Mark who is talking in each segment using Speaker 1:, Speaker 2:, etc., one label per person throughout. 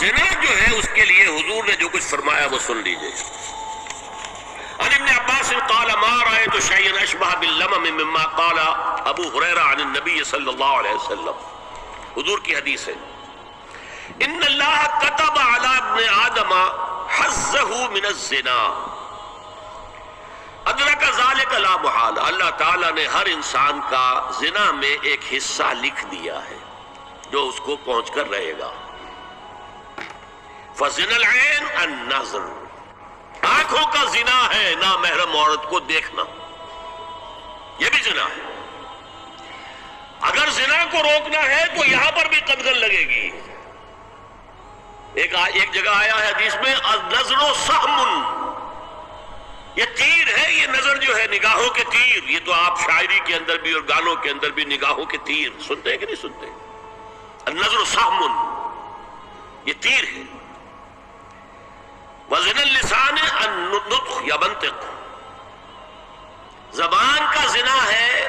Speaker 1: زنا جو ہے اس کے لیے حضور نے جو کچھ فرمایا وہ سن لیجئے. عن ابن عباس قال ما رأيت شيئا اشبه باللمم مما قال ابو هريرة عن النبي صلی اللہ علیہ وسلم. حضور کی حدیث ہے ان اللہ كتب على ابن آدم حظه من الزنا ادرک ذلك لا محال. اللہ تعالیٰ نے ہر انسان کا زنا میں ایک حصہ لکھ دیا ہے جو اس کو پہنچ کر رہے گا. فزنا العین النظر، آنکھوں کا زنا ہے نامحرم عورت کو دیکھنا، یہ بھی زنا ہے. اگر زنا کو روکنا ہے تو یہاں پر بھی قدغن لگے گی. ایک جگہ آیا ہے حدیث میں النظر سہم، یہ تیر ہے. یہ نظر جو ہے نگاہوں کے تیر، یہ تو آپ شاعری کے اندر بھی اور گانوں کے اندر بھی نگاہوں کے تیر سنتے ہیں کہ نہیں سنتے؟ النظر سہم، یہ تیر ہے. وزن اللسان النطق یا منطق، زبان کا زنا ہے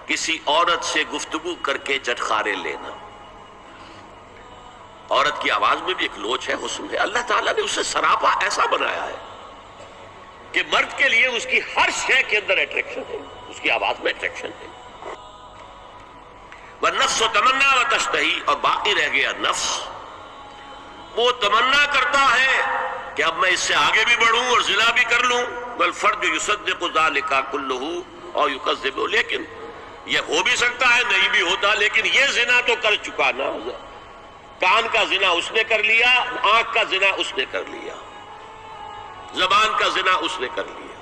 Speaker 1: کسی عورت سے گفتگو کر کے چٹخارے لینا. عورت کی آواز میں بھی ایک لوچ ہے، حسن ہے. اللہ تعالیٰ نے اسے سراپا ایسا بنایا ہے کہ مرد کے لیے اس کی ہر شے کے اندر اٹریکشن ہے، اس کی آواز میں اٹریکشن ہے. والنفس تمنا و تشتہی، اور باقی رہ گیا نفس، وہ تمنا کرتا ہے کہ اب میں اس سے آگے بھی بڑھوں اور زنا بھی کر لوں. والفرد یصدق ذلک کلہ اور یکذب، لیکن یہ ہو بھی سکتا ہے نہیں بھی ہوتا، لیکن یہ زنا تو کر چکا نا. کان کا زنا اس نے کر لیا، آنکھ کا زنا اس نے کر لیا، زبان کا زنا اس نے کر لیا.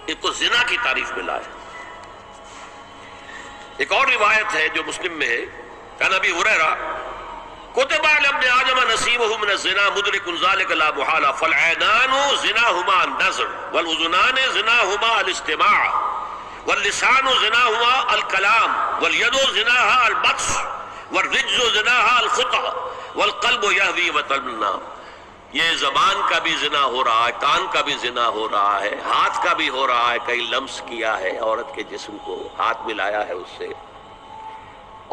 Speaker 1: ایک کو زنا کی تعریف میں لائے. ایک اور روایت ہے جو مسلم میں ہے، کان ابی ہریرہ کتب علی ابن آدم نصیبہ من الزنا مدرک ذلک لا محالہ فالعینان زناہما النظر والاذنان زناہما الاستماع واللسان زناہما الکلام والید زناہا البطش والرجز زناہا الخطا والقلب یہوی وتمنا. یہ زبان کا بھی زنا ہو رہا ہے، کان کا بھی زنا ہو رہا ہے، ہاتھ کا بھی ہو رہا ہے. کہیں لمس کیا ہے عورت کے جسم کو، ہاتھ ملایا ہے اس سے،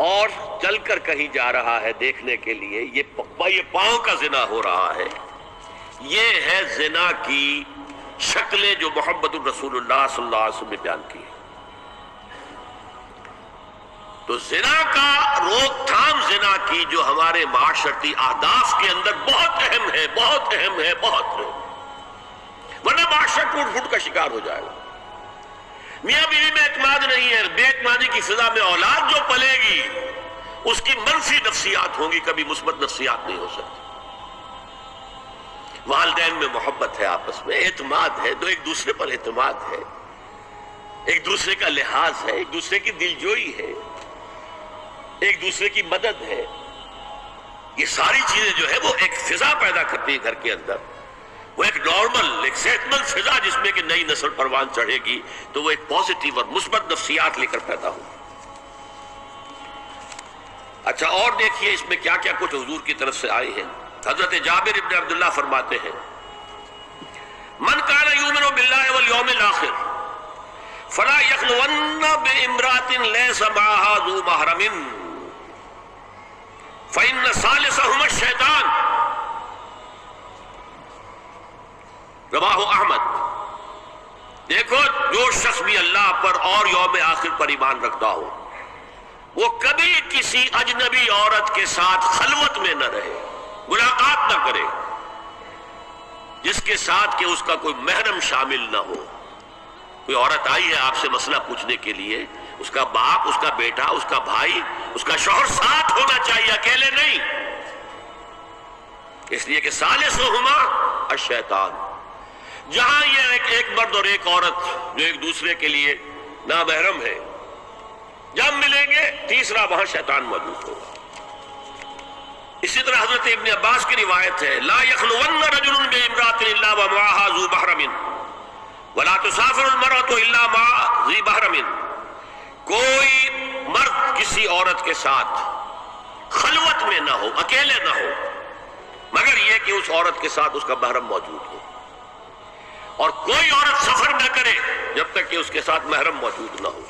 Speaker 1: اور چل کر کہیں جا رہا ہے دیکھنے کے لیے، یہ پاؤں کا زنا ہو رہا ہے. یہ ہے زنا کی شکلیں جو محمد الرسول اللہ صلی اللہ علیہ وسلم نے بیان کی. تو زنا کا روک تھام، زنا کی جو ہمارے معاشرتی اہداف کے اندر بہت اہم ہے، بہت اہم ہے، بہت ہے، ورنہ معاشرہ ٹوٹ پھوٹ کا شکار ہو جائے گا. میاں بیوی میں اعتماد نہیں ہے، بے اعتمادی کی فضا میں اولاد جو پلے گی اس کی منفی نفسیات ہوں گی، کبھی مثبت نفسیات نہیں ہو سکتی. والدین میں محبت ہے، آپس میں اعتماد ہے، ایک دوسرے پر اعتماد ہے، ایک دوسرے کا لحاظ ہے، ایک دوسرے کی دلجوئی ہے، ایک دوسرے کی مدد ہے. یہ ساری چیزیں جو ہے وہ ایک فضا پیدا کرتی ہے گھر کے اندر. وہ ایک نارمل، ایک صحت مند فضا جس میں کہ نئی نسل پروان چڑھے گی تو وہ ایک پازیٹیو اور مثبت نفسیات لے کر پیدا ہو. اچھا، اور دیکھیے اس میں کیا کیا کچھ حضور کی طرف سے آئے ہیں. حضرت جابر ابن عبداللہ فرماتے ہیں من کان یؤمن باللہ والیوم الآخر فلا یخلون بامرأۃ لیس معها ذو محرم فإن ثالثہما الشیطان. رواہ احمد. دیکھو، جو شخص بھی اللہ پر اور یوم آخر پر ایمان رکھتا ہو وہ کبھی کسی اجنبی عورت کے ساتھ خلوت میں نہ رہے، ملاقات نہ کرے جس کے ساتھ کہ اس کا کوئی محرم شامل نہ ہو. کوئی عورت آئی ہے آپ سے مسئلہ پوچھنے کے لیے، اس کا باپ، اس کا بیٹا، اس کا بھائی، اس کا شوہر ساتھ ہونا چاہیے، اکیلے نہیں. اس لیے کہ ثالثہما الشیطان. جہاں یہ ایک مرد اور ایک عورت جو ایک دوسرے کے لیے نامحرم ہے، جب ملیں گے تیسرا وہاں شیطان موجود ہوگا. اسی طرح حضرت ابن عباس کی روایت ہے لا یخلون رجل بامرأۃ الا ومعها ذو محرم ولا تسافر المرأة الا مع ذی محرم. کوئی مرد کسی عورت کے ساتھ خلوت میں نہ ہو، اکیلے نہ ہو، مگر یہ کہ اس عورت کے ساتھ اس کا محرم موجود ہو. اور کوئی عورت سفر نہ کرے جب تک کہ اس کے ساتھ محرم موجود نہ ہو.